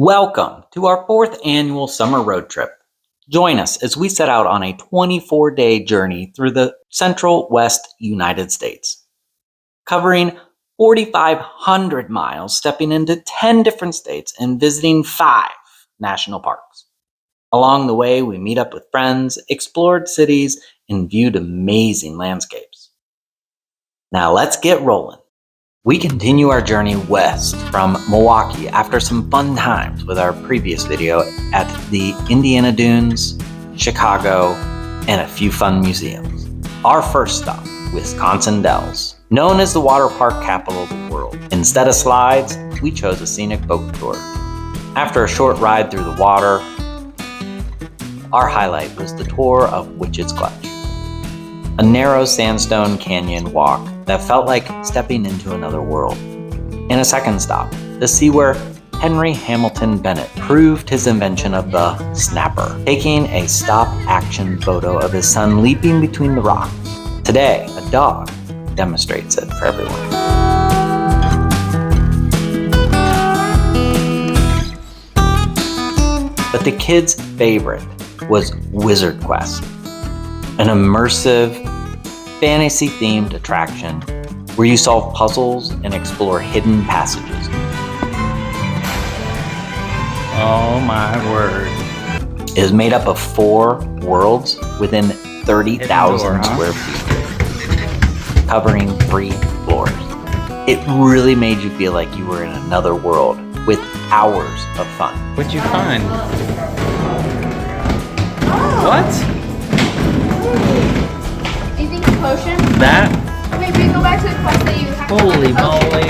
Welcome to our 4th annual summer road trip. Join us as we set out on a 24-day journey through the central west United States, covering 4,500 miles, stepping into 10 different states, and visiting 5 national parks. Along the way, we meet up with friends, explored cities, and viewed amazing landscapes. Now let's get rolling. We continue our journey west from Milwaukee after some fun times with our previous video at the Indiana Dunes, Chicago, and a few fun museums. Our first stop, Wisconsin Dells, known as the water park capital of the world. Instead of slides, we chose a scenic boat tour. After a short ride through the water, our highlight was the tour of Witch's Gulch, a narrow sandstone canyon walk that felt like stepping into another world. In a second stop, to see where Henry Hamilton Bennett proved his invention of the snapper, taking a stop-action photo of his son leaping between the rocks. Today, a dog demonstrates it for everyone. But the kids' favorite was Wizard Quest, an immersive, fantasy-themed attraction where you solve puzzles and explore hidden passages. Oh my word. It is made up of 4 worlds within 30,000 square feet, covering 3 floors. It really made you feel like you were in another world with hours of fun. What'd you find? What? Potion? That? Maybe go back to the quest that you have. Holy moly.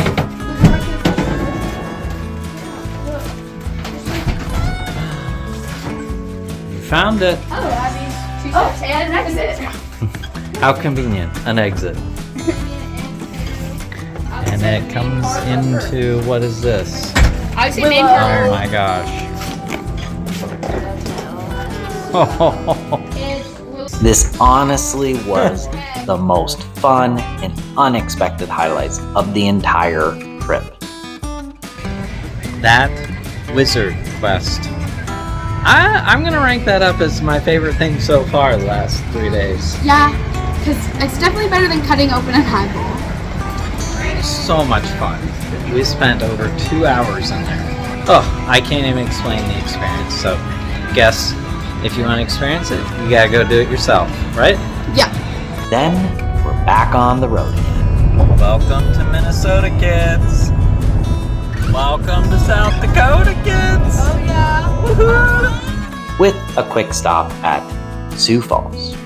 You found it. Oh, that means 2 steps and an exit. How convenient. An exit. And it comes into, what is this? I see main pillar. Oh my gosh. This honestly was the most fun and unexpected highlights of the entire trip. That Wizard Quest. I'm gonna rank that up as my favorite thing so far the last 3 days. Yeah, because it's definitely better than cutting open an eyeball. So much fun. We spent over 2 hours in there. Oh, I can't even explain the experience, so guess if you want to experience it, you gotta go do it yourself, right? Yeah. Then we're back on the road again. Welcome to Minnesota, kids. Welcome to South Dakota, kids. Oh yeah. Woohoo! With a quick stop at Sioux Falls.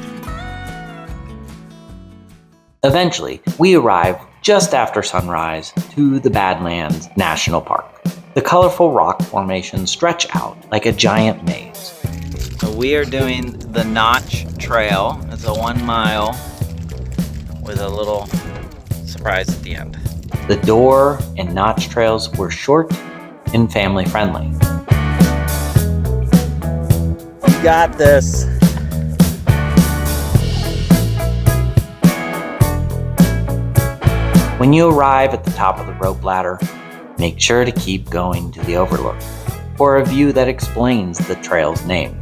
Eventually, we arrive just after sunrise to the Badlands National Park. The colorful rock formations stretch out like a giant maze. So we are doing the Notch Trail. It's a 1 mile with a little surprise at the end. The Door and Notch trails were short and family friendly. You got this. When you arrive at the top of the rope ladder, make sure to keep going to the overlook for a view that explains the trail's name.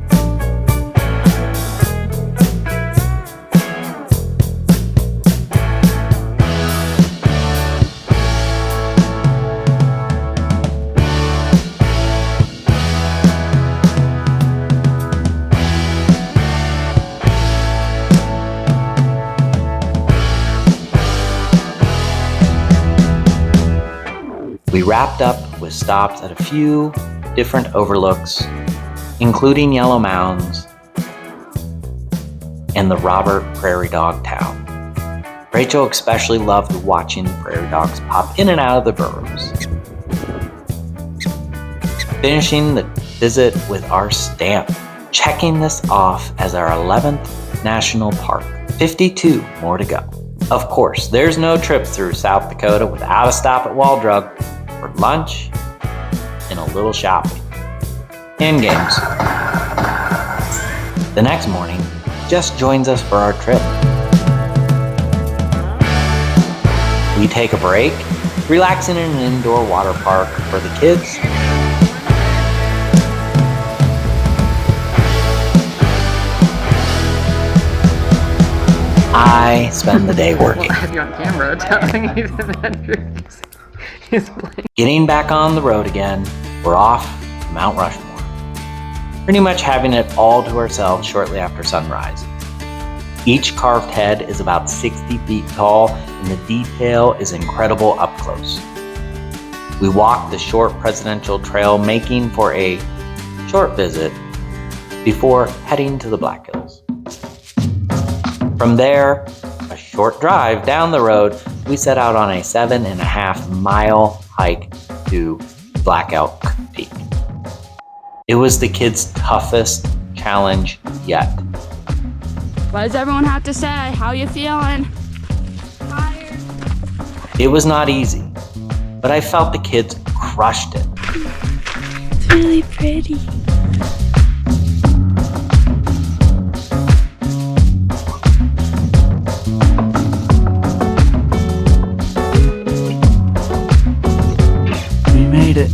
We wrapped up with stops at a few different overlooks, including Yellow Mounds and the Robert Prairie Dog Town. Rachel especially loved watching the prairie dogs pop in and out of the burrows. Finishing the visit with our stamp, checking this off as our 11th national park. 52 more to go. Of course, there's no trip through South Dakota without a stop at Wall Drug for lunch and a little shopping and games. The next morning, Jess joins us for our trip. We take a break, relaxing in an indoor water park for the kids, I spend the day working. I have you on camera telling you that he's playing. Getting back on the road again, we're off to Mount Rushmore. Pretty much having it all to ourselves shortly after sunrise. Each carved head is about 60 feet tall, and the detail is incredible up close. We walk the short presidential trail, making for a short visit before heading to the Black Hills. From there, a short drive down the road, we set out on a 7.5-mile hike to Black Elk Peak. It was the kids' toughest challenge yet. What does everyone have to say? How you feeling? Tired. It was not easy, but I felt the kids crushed it. It's really pretty. We made it.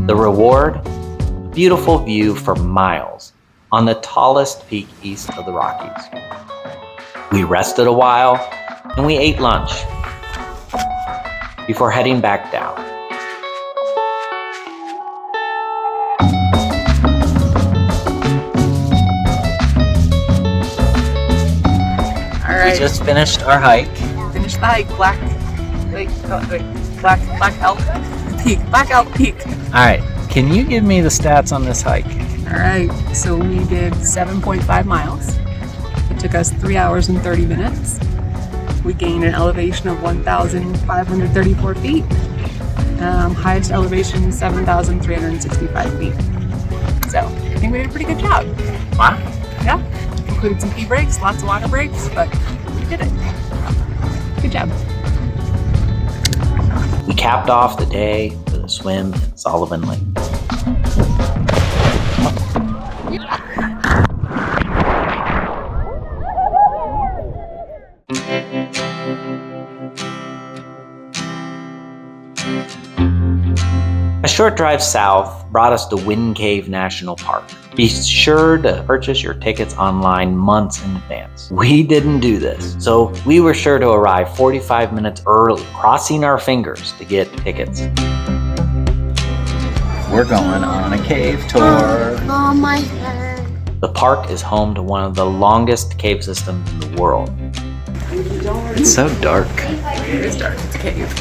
The reward? A beautiful view for miles on the tallest peak east of the Rockies. We rested a while and we ate lunch before heading back down. All right. We just finished our hike. Finish the hike. Black Elk Peak. Black Elk Peak. All right, can you give me the stats on this hike? All right. So we did 7.5 miles. It took us 3 hours and 30 minutes. We gained an elevation of 1,534 feet. Highest elevation 7,365 feet. So I think we did a pretty good job. Wow. Yeah. Included some pee breaks, lots of water breaks, but we did it. Good job. We capped off the day with a swim in Sullivan Lake. A short drive south brought us to Wind Cave National Park. Be sure to purchase your tickets online months in advance. We didn't do this, so we were sure to arrive 45 minutes early, crossing our fingers to get tickets. We're going on a cave tour. Oh, my head. The park is home to one of the longest cave systems in the world. It's so dark. It is dark. It's a cave.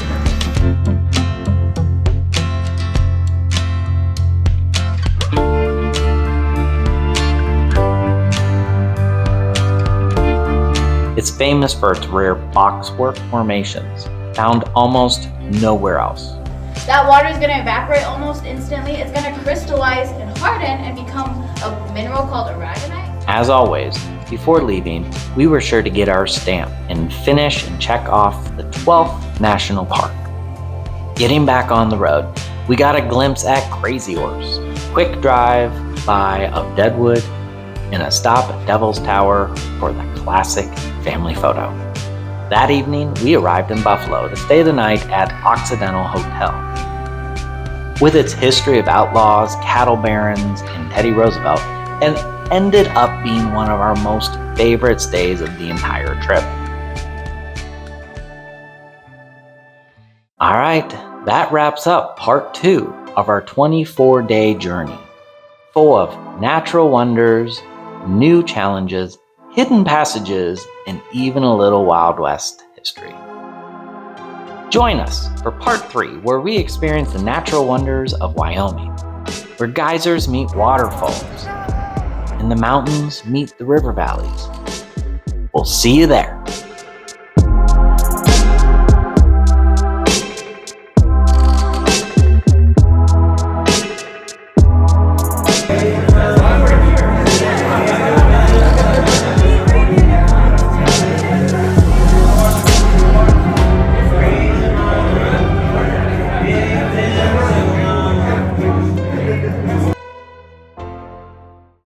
It's famous for its rare boxwork formations, found almost nowhere else. That water is going to evaporate almost instantly. It's going to crystallize and harden and become a mineral called aragonite. As always, before leaving, we were sure to get our stamp and finish and check off the 12th National Park. Getting back on the road, we got a glimpse at Crazy Horse, quick drive by of Deadwood, and a stop at Devil's Tower for the classic family photo. That evening, we arrived in Buffalo to stay the night at Occidental Hotel. With its history of outlaws, cattle barons, and Teddy Roosevelt, it ended up being one of our most favorite stays of the entire trip. All right, that wraps up part 2 of our 24-day journey, full of natural wonders, new challenges, hidden passages, and even a little Wild West history. Join us for part 3, where we experience the natural wonders of Wyoming, where geysers meet waterfalls, and the mountains meet the river valleys. We'll see you there.